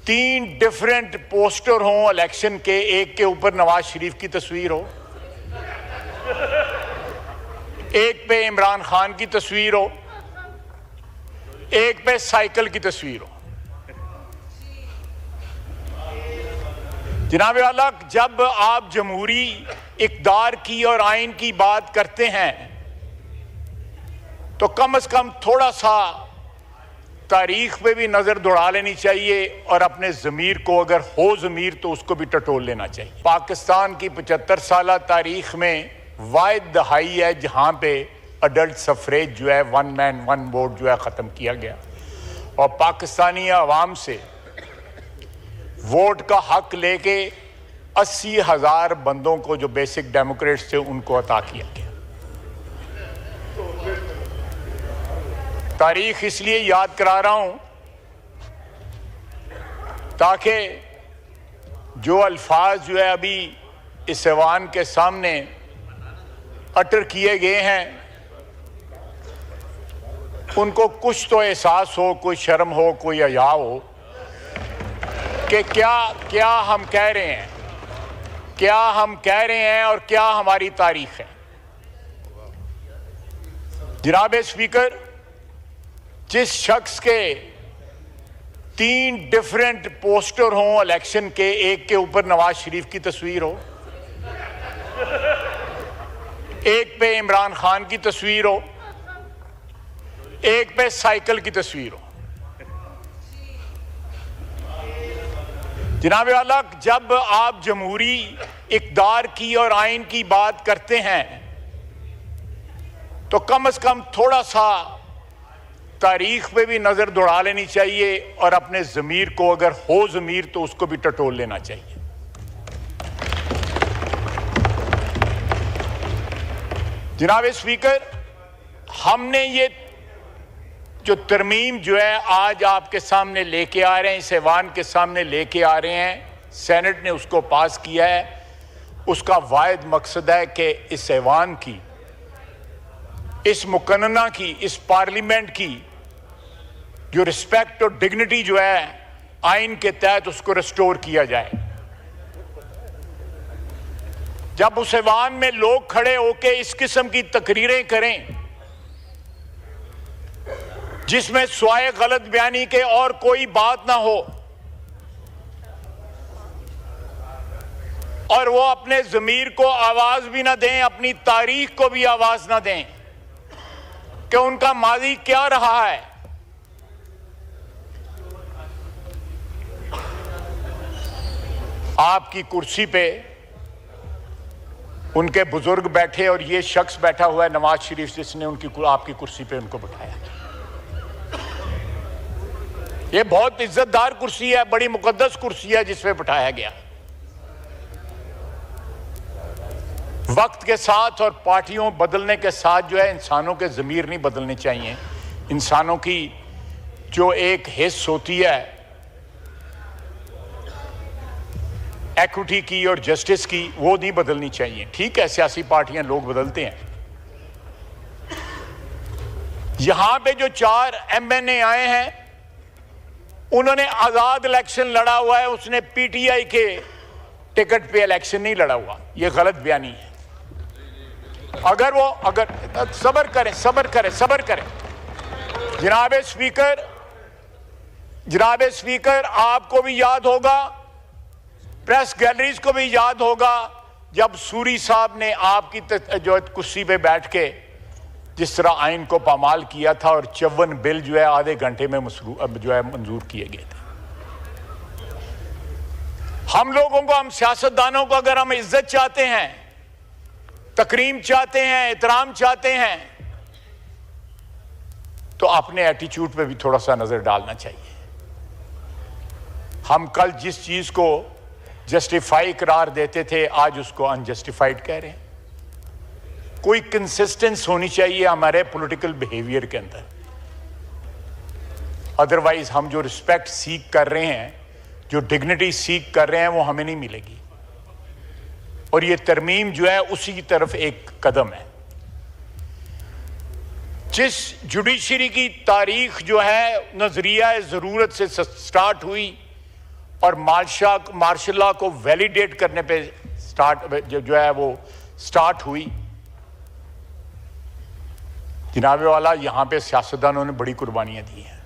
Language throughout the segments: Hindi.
3 डिफरेंट पोस्टर हों इलेक्शन के, एक के ऊपर नवाज शरीफ की तस्वीर हो, एक पे इमरान खान की तस्वीर हो, एक पे साइकिल की तस्वीर हो। जनाब आला, जब आप जमहूरी इक़्तिदार की और आइन की बात करते हैं तो कम से कम थोड़ा सा तारीख पे भी नजर दौड़ा लेनी चाहिए और अपने ज़मीर को, अगर हो ज़मीर तो उसको भी टटोल लेना चाहिए। पाकिस्तान की 75 साल तारीख में वाहिद दहाई है जहां पे अडल्ट सफरेज जो है, 1 मैन 1 वोट जो है ख़त्म किया गया और पाकिस्तानी अवाम से वोट का हक लेके 80,000 बंदों को जो बेसिक डेमोक्रेट्स थे उनको अता किया गया। तारीख इसलिए याद करा रहा हूं ताकि जो अल्फाज जो है अभी इस ऐवान के सामने अटर किए गए हैं उनको कुछ तो एहसास हो, कोई शर्म हो, कोई हया हो कि क्या हम कह रहे हैं, क्या हम कह रहे हैं और क्या हमारी तारीख है। जनाब स्पीकर, जिस शख्स के 3 डिफरेंट पोस्टर हों इलेक्शन के, एक के ऊपर नवाज शरीफ की तस्वीर हो, एक पे इमरान खान की तस्वीर हो, एक पे साइकिल की तस्वीर हो। जनाब आला, जब आप जमहूरी इक़्तिदार की और आइन की बात करते हैं तो कम से कम थोड़ा सा तारीख पे भी नजर दौड़ा लेनी चाहिए और अपने ज़मीर को, अगर हो ज़मीर तो उसको भी टटोल लेना चाहिए। जनाब स्पीकर, हमने ये जो तरमीम जो है आज आपके सामने लेके आ रहे हैं, इस ऐवान के सामने लेके आ रहे हैं, सेनेट ने उसको पास किया है। उसका वाहिद मकसद है कि इस ऐवान की, इस मुकन्ना की, इस पार्लियामेंट की जो रिस्पेक्ट और डिग्निटी जो है आइन के तहत उसको रिस्टोर किया जाए। जब उस ऐवान में लोग खड़े होकर इस किस्म की तकरीरें करें जिसमें स्वाय गलत बयानी के और कोई बात ना हो और वो अपने ज़मीर को आवाज भी ना दें, अपनी तारीख को भी आवाज ना दें कि उनका माजी क्या रहा है, आपकी कुर्सी पे उनके बुजुर्ग बैठे और ये शख्स बैठा हुआ है नवाज शरीफ, जिसने आपकी कुर्सी पे उनको बिठाया। ये बहुत इज्जतदार कुर्सी है, बड़ी मुकद्दस कुर्सी है जिस पे बिठाया गया। वक्त के साथ और पार्टियों बदलने के साथ जो है इंसानों के ज़मीर नहीं बदलने चाहिए। इंसानों की जो एक हिस्स होती है एक्विटी की और जस्टिस की, वो नहीं बदलनी चाहिए। ठीक है, सियासी पार्टियां लोग बदलते हैं। यहां पे जो 4 MNA आए हैं उन्होंने आजाद इलेक्शन लड़ा हुआ है, उसने PTI के टिकट पे इलेक्शन नहीं लड़ा हुआ। यह गलत बयानी है। अगर सब्र करें जनाब स्पीकर, आपको भी याद होगा, प्रेस गैलरीज को भी याद होगा, जब सूरी साहब ने आपकी जो कुर्सी पे बैठ के जिस तरह आइन को पामाल किया था और 54 बिल जो है आधे घंटे में मंजूर किए गए थे। हम लोगों को, हम सियासतदानों को, अगर हम इज्जत चाहते हैं, तकरीम चाहते हैं, एहतराम चाहते हैं, तो अपने एटीट्यूड पे भी थोड़ा सा नजर डालना चाहिए। हम कल जिस चीज को जस्टिफाई करार देते थे आज उसको अनजस्टिफाइड कह रहे हैं। कोई कंसिस्टेंस होनी चाहिए हमारे पॉलिटिकल बिहेवियर के अंदर, अदरवाइज हम जो रिस्पेक्ट सीख कर रहे हैं, जो डिग्निटी सीख कर रहे हैं, वो हमें नहीं मिलेगी। और ये तरमीम जो है उसी की तरफ एक कदम है। जिस जुडिशरी की तारीख जो है नजरिया ज़रूरत से स्टार्ट हुई और मार्शल लॉ को वैलिडेट करने पे जो है वो स्टार्ट हुई। जनाबे वाला, यहां पे सियासतदानों ने बड़ी कुर्बानियां दी हैं।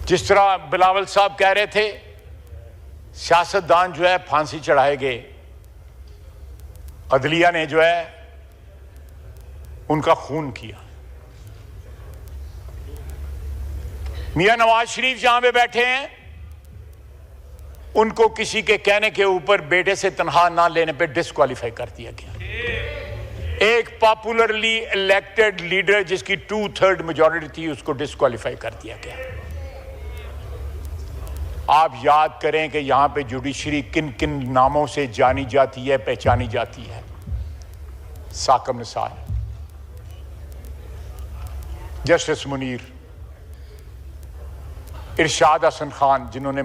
जिस तरह बिलावल साहब कह रहे थे, सियासतदान जो है फांसी चढ़ाए गए, अदलिया ने जो है उनका खून किया। मियां नवाज शरीफ जहां पे बैठे हैं, उनको किसी के कहने के ऊपर बेटे से तनख्वाह ना लेने पे डिस्क्वालीफाई कर दिया गया। एक पॉपुलरली इलेक्टेड लीडर जिसकी 2/3 मेजॉरिटी थी, उसको डिस्क्वालीफाई कर दिया गया। आप याद करें कि यहां पे जुडिशरी किन किन नामों से जानी जाती है, पहचानी जाती है। साकब निसार, जस्टिस मुनीर, इरशाद हसन खान जिन्होंने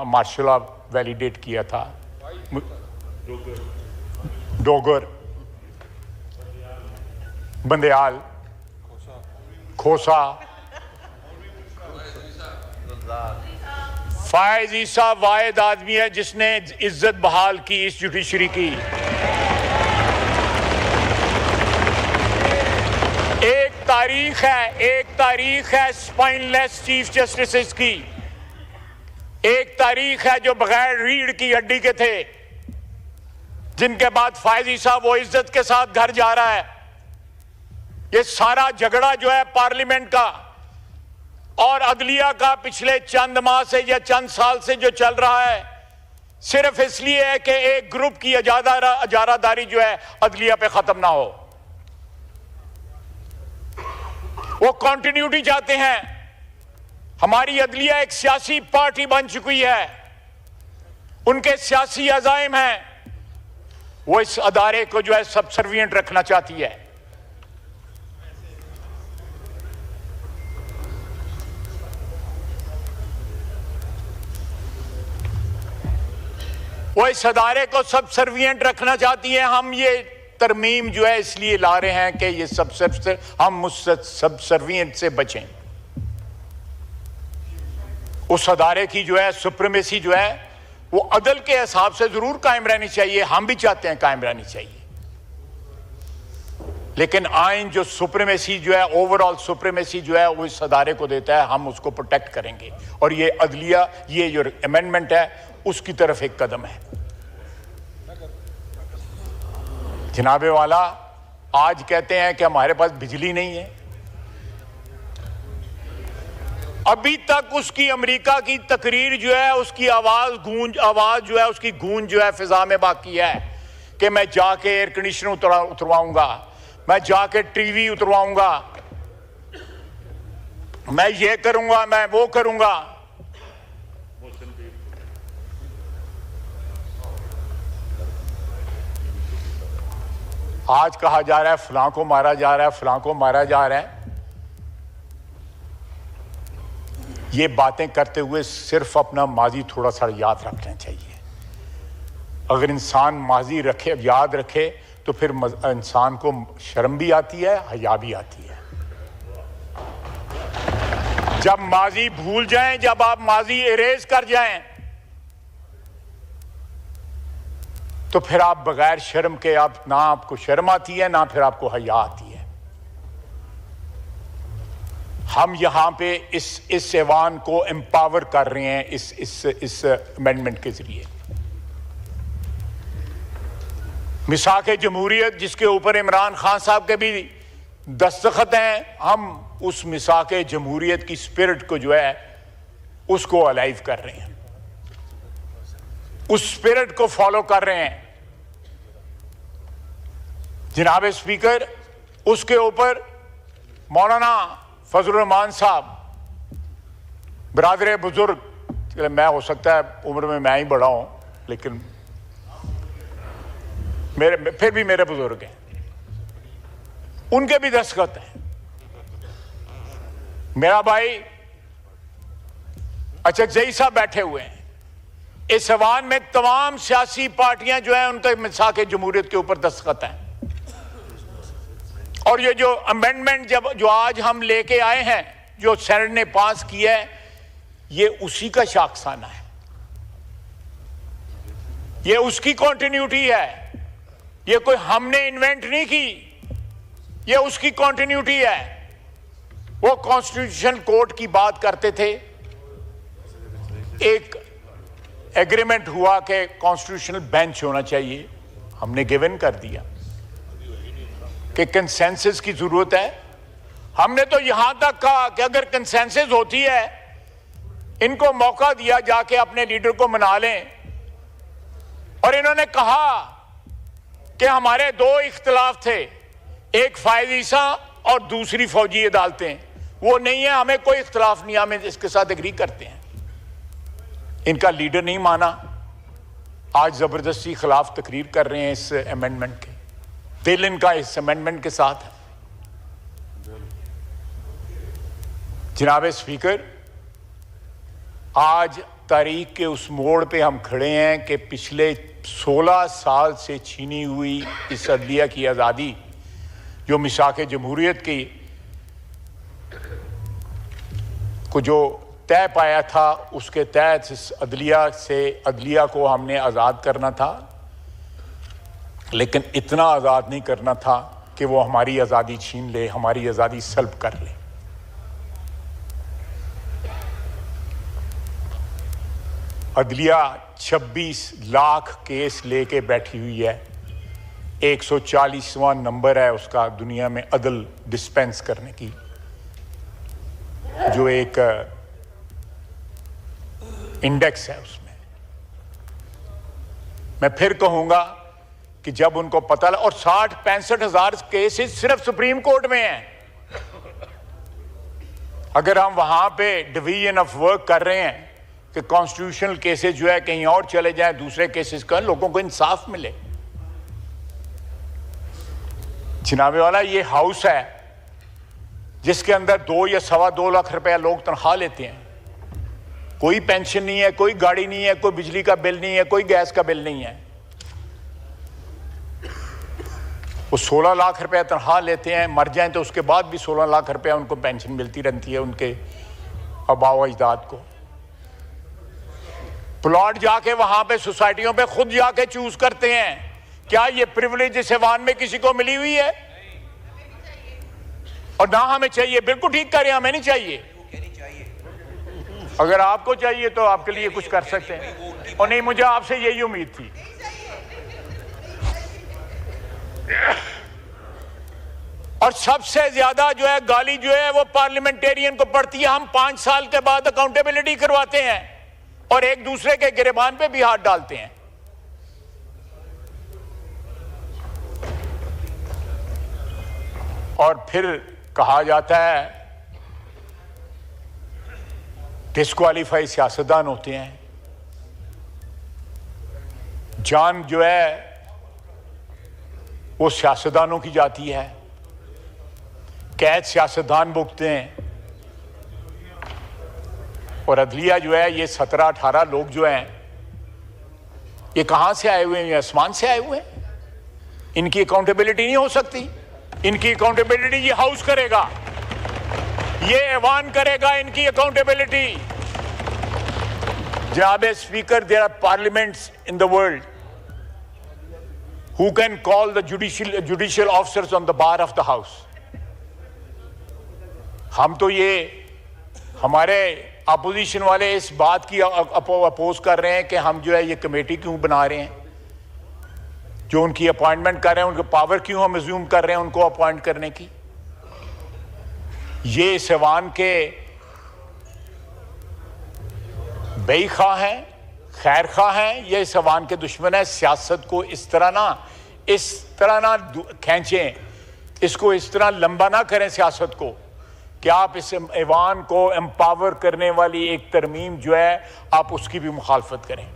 मार्शल लॉ वैलिडेट किया था, डोगर, बंदयाल, खोसा, फायज ईसा वाहिद आदमी है जिसने इज्जत बहाल की इस जुडिशरी की। एक तारीख है स्पाइनलेस चीफ जस्टिस की। एक तारीख है जो बगैर रीढ़ की हड्डी के थे, जिनके बाद फायजी साहब वो इज्जत के साथ घर जा रहा है। ये सारा झगड़ा जो है पार्लियामेंट का और अदलिया का पिछले चंद माह से या चंद साल से जो चल रहा है, सिर्फ इसलिए है कि एक ग्रुप की इजारादारी जो है अदलिया पे खत्म ना हो। वो कंटिन्यूटी चाहते हैं। हमारी अदलिया एक सियासी पार्टी बन चुकी है, उनके सियासी अज़ाइम हैं, वो इस अदारे को जो है सबसर्विएंट रखना चाहती है। वो इस अदारे को सबसर्विएंट रखना चाहती है। हम ये तरमीम जो है इसलिए ला रहे हैं कि ये हम उस सबसर्विएंट से बचें। उस अदारे की जो है सुप्रीमेसी जो है वो अदल के हिसाब से जरूर कायम रहनी चाहिए, हम भी चाहते हैं कायम रहनी चाहिए, लेकिन आइन जो सुप्रीमेसी जो है, ओवरऑल सुप्रीमेसी जो है वो इस अदारे को देता है, हम उसको प्रोटेक्ट करेंगे। और ये अदलिया, ये जो अमेंडमेंट है उसकी तरफ एक कदम है। जनाबे वाला, आज कहते हैं कि हमारे पास बिजली नहीं है। अभी तक उसकी अमेरिका की तकरीर जो है उसकी आवाज जो है उसकी गूंज जो है फिजा में बाकी है कि मैं जाके एयर कंडीशनर उतरवाऊंगा, मैं जाके टीवी उतरवाऊंगा, मैं ये करूंगा, मैं वो करूंगा। आज कहा जा रहा है फलां को मारा जा रहा है, फलां को मारा जा रहा है। ये बातें करते हुए सिर्फ अपना माजी थोड़ा सा याद रखना चाहिए। अगर इंसान माजी रखे, याद रखे, तो फिर इंसान को शर्म भी आती है, हया भी आती है। जब माजी भूल जाएं, जब आप माजी इरेज कर जाएं, तो फिर आप बगैर शर्म के, आप ना आपको शर्म आती है ना फिर आपको हया आती है। हम यहां पे इस ऐवान को एम्पावर कर रहे हैं इस अमेंडमेंट के जरिए। मिसाक जमहूरियत जिसके ऊपर इमरान खान साहब के भी दस्तखत हैं, हम उस मिसाक जमहूरियत की स्पिरिट को जो है उसको अलाइव कर रहे हैं, उस स्पिरिट को फॉलो कर रहे हैं। जनाब स्पीकर, उसके ऊपर मौलाना फजलुर रहमान साहब, बरादर बुजुर्ग, मैं हो सकता है उम्र में मैं ही बड़ा हूं, लेकिन फिर भी मेरे बुजुर्ग हैं, उनके भी दस्तखत हैं। मेरा भाई अचकजई साहब बैठे हुए हैं। इस ऐवान में तमाम सियासी पार्टियां जो है उनके मिसाक जमहूरियत के ऊपर दस्तखत हैं। और ये जो अमेंडमेंट जो आज हम लेके आए हैं, जो सेनेट ने पास किया है, ये उसी का शाखसाना है, ये उसकी कॉन्टिन्यूटी है, ये कोई हमने इन्वेंट नहीं की, ये उसकी कॉन्टिन्यूटी है। वो कॉन्स्टिट्यूशन कोर्ट की बात करते थे, एक एग्रीमेंट हुआ कि कॉन्स्टिट्यूशनल बेंच होना चाहिए, हमने गिवन कर दिया कि कंसेंसस की जरूरत है। हमने तो यहां तक कहा कि अगर कंसेंसस होती है, इनको मौका दिया जाके अपने लीडर को मना लें। और इन्होंने कहा कि हमारे दो इख्तिलाफ थे, एक फायदीसा और दूसरी फौजी अदालतें, वो नहीं है, हमें कोई इख्तिलाफ नहीं, हमें इसके साथ एग्री करते हैं। इनका लीडर नहीं माना, आज जबरदस्ती खिलाफ तकरीर कर रहे हैं इस अमेंडमेंट के। दिल इनका इस अमेंडमेंट के साथ है। जनाब स्पीकर, आज तारीख के उस मोड़ पे हम खड़े हैं कि पिछले 16 साल से छीनी हुई इस अदलिया की आज़ादी, जो मिसाक जमहूरियत की को जो तय पाया था, उसके तहत इस अदलिया को हमने आज़ाद करना था, लेकिन इतना आज़ाद नहीं करना था कि वो हमारी आज़ादी छीन ले, हमारी आज़ादी सल्ब कर ले। अदलिया 26 लाख केस लेके बैठी हुई है, 140वां नंबर है उसका दुनिया में अदल डिस्पेंस करने की, जो एक इंडेक्स है उसमें। मैं फिर कहूंगा कि जब उनको पता लगा, और 60-65 हजार केसेस सिर्फ सुप्रीम कोर्ट में हैं। अगर हम वहां पे डिवीजन ऑफ वर्क कर रहे हैं कि कॉन्स्टिट्यूशनल केसेस जो है कहीं और चले जाएं, दूसरे केसेस का लोगों को इंसाफ मिले। जनाबे वाला, ये हाउस है जिसके अंदर 2 या 2.25 लाख रुपया लोग तनख्वाह लेते हैं, कोई पेंशन नहीं है, कोई गाड़ी नहीं है, कोई बिजली का बिल नहीं है, कोई गैस का बिल नहीं है। वो 16 लाख रुपया तनख्वाह लेते हैं, मर जाएं तो उसके बाद भी 16 लाख रुपया उनको पेंशन मिलती रहती है, उनके आबाओ अजदाद को। प्लॉट जाके वहां पे सोसाइटियों पे खुद जाके चूज करते हैं। क्या ये प्रिविलेज इस ऐवान में किसी को मिली हुई है? और ना हमें चाहिए। बिल्कुल ठीक करें, हमें नहीं चाहिए। अगर आपको चाहिए तो आपके लिए कुछ कर सकते हैं, और नहीं, मुझे आपसे यही उम्मीद थी। और सबसे ज्यादा जो है गाली जो है वो पार्लियामेंटेरियन को पड़ती है। हम 5 साल के बाद अकाउंटेबिलिटी करवाते हैं और एक दूसरे के गिरेबान पे भी हाथ डालते हैं। और फिर कहा जाता है डिस्क्वालीफाई सियासतदान होते हैं। जान जो है वो सियासतदानों की जाती है, कैद सियासतदान भुगतते हैं। और अदलिया जो है ये 17-18 लोग जो हैं, ये कहां से आए हुए हैं? ये आसमान से आए हुए हैं। इनकी अकाउंटेबिलिटी नहीं हो सकती। इनकी अकाउंटेबिलिटी ये हाउस करेगा, ये ऐवान करेगा इनकी अकाउंटेबिलिटी। जनाब speaker, there are parliaments in the world who can call the judicial officers on the bar of the house. हम तो ये हमारे अपोजिशन वाले इस बात की अपोज कर रहे हैं कि हम जो है ये कमेटी क्यों बना रहे हैं, जो उनकी अपॉइंटमेंट कर रहे हैं, उनको पावर क्यों हम अज्यूम कर रहे हैं उनको अपॉइंट करने की। ये इस ऐवान के बेईखा हैं, खैर खा हैं, ये इस ऐवान के दुश्मन है। सियासत को इस तरह ना खींचें, इसको इस तरह लंबा ना करें सियासत को कि आप इस ऐवान को एम्पावर करने वाली एक तरमीम जो है आप उसकी भी मुखालफत करें।